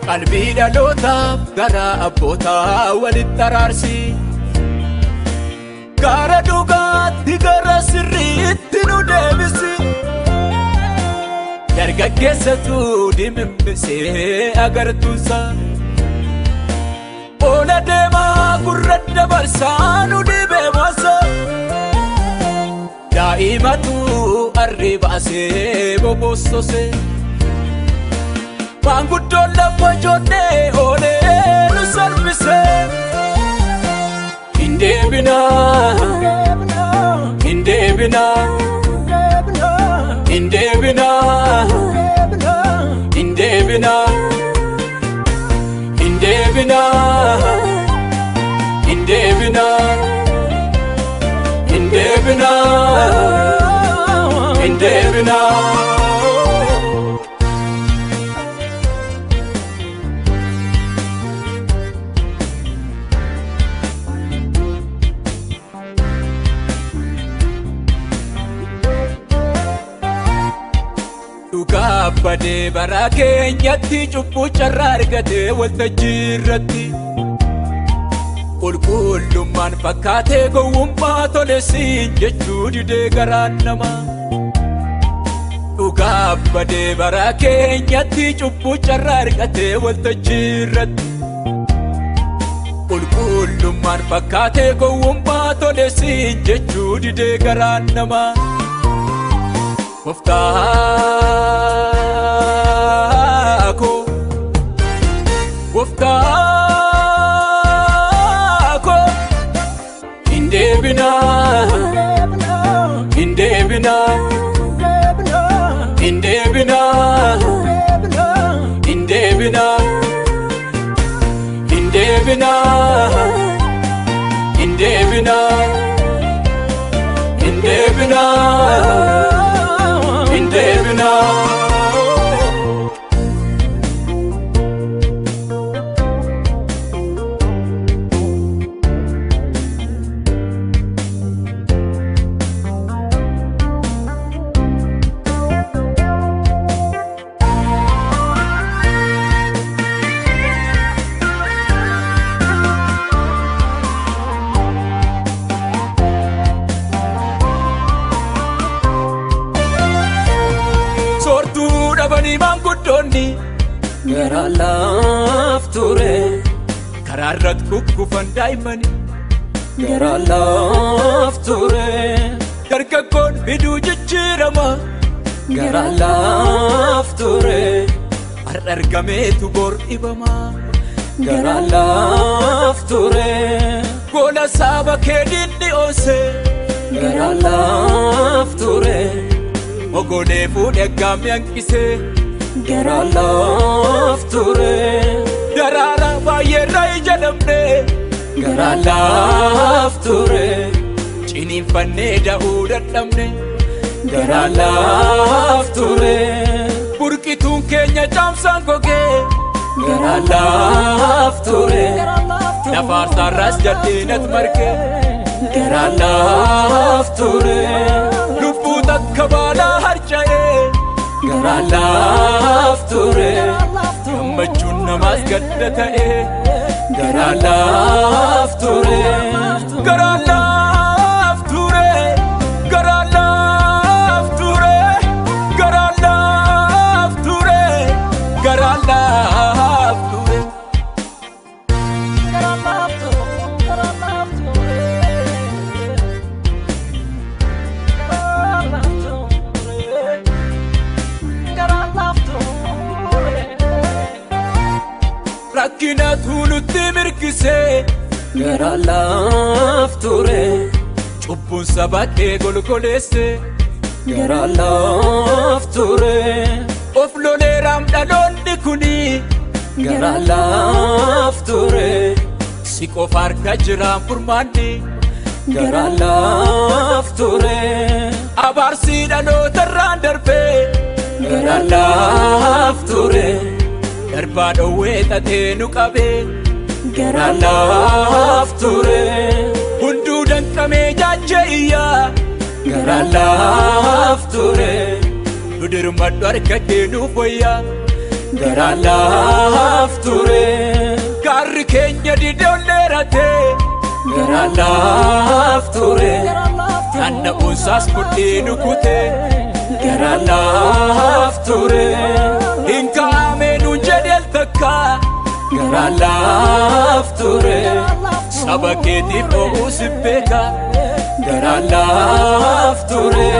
qalbii dhalootaaf gara abbootaa walitti araarsi gara dhugaatti gara sirriitti nu deebisi dargaggeessatu dimimmisee agartuusa oola deemaa gurra dabarsaa nu dhibee baasa daa'imatu arri baasee bobossose Banguddoon lafa joonnee oolee nu salphise hin deebinaa hin deebinaa hin deebinaa hin deebinaa hin deebinaa hin deebinaa hin deebinaa hin deebinaa Badee bara keenyatti cubbuu carraa argatee waltajjii irratti qulqullummaan fakkaatee gowwummaa tolesiin jechuu didee garaan namaa dhugaa badee bara keenyatti cubbuu carraa argatee waltajjii irratti qulqullummaan fakkaatee gowwummaa tolesiin jechuu didee garaan namaa Woftaako hin deebinaa hin deebinaa hin deebinaa hin deebinaa hin deebinaa hin deebinaa hin deebinaa hin deebinaa Gara laaf ture karaarrat kukkufan daa'imman gara laaf ture dargaggoon fiduu jijjiirama gara laaf ture har'a argameetu bor dhibama gara laaf ture gola saaba kee dinni'oose gara laaf ture mogolee fuudhee gaammi hanqise gara laaf ture daraara baay'eerraa ija dhabne gara laaf ture ciniinfannee da'uu dadhabne gara laaf ture burqituun keenya caamsaan gogee gara laaf ture lafaarsaarraas jal'inat marge gara laaf ture lubbuu takka baalaa harca'ee gara laaf ture gammachuun namaas gadda ta'e gara laaf ture gara laaf ture gara laaf ture gara laaf ture gara laaf ture gara laaf rakkinatu nutti mirkise gara laaf ture cubbuun sabaadhee golgoleesse gara laaf ture of loleeraam dhaloonni kuni gara laaf ture si qofa harka jiraan furmaanni gara laaf ture abaarsiidha nootarraan darbee garaan laafture darbaa dhowwee xaxee nu qabee garaan laafture hunduu danqamee jaajee iyyaa garaan laafture nu dirmadhu harkadhee nuuf wayyaa garaan laafture gaarri keenya didee dheeratee garaan laafture Anna unsas kudhi nukute garaan laafture Inka ameenuun jedhel takka garaan laafture Saba keetiif oo'uu si beeka garaan laafture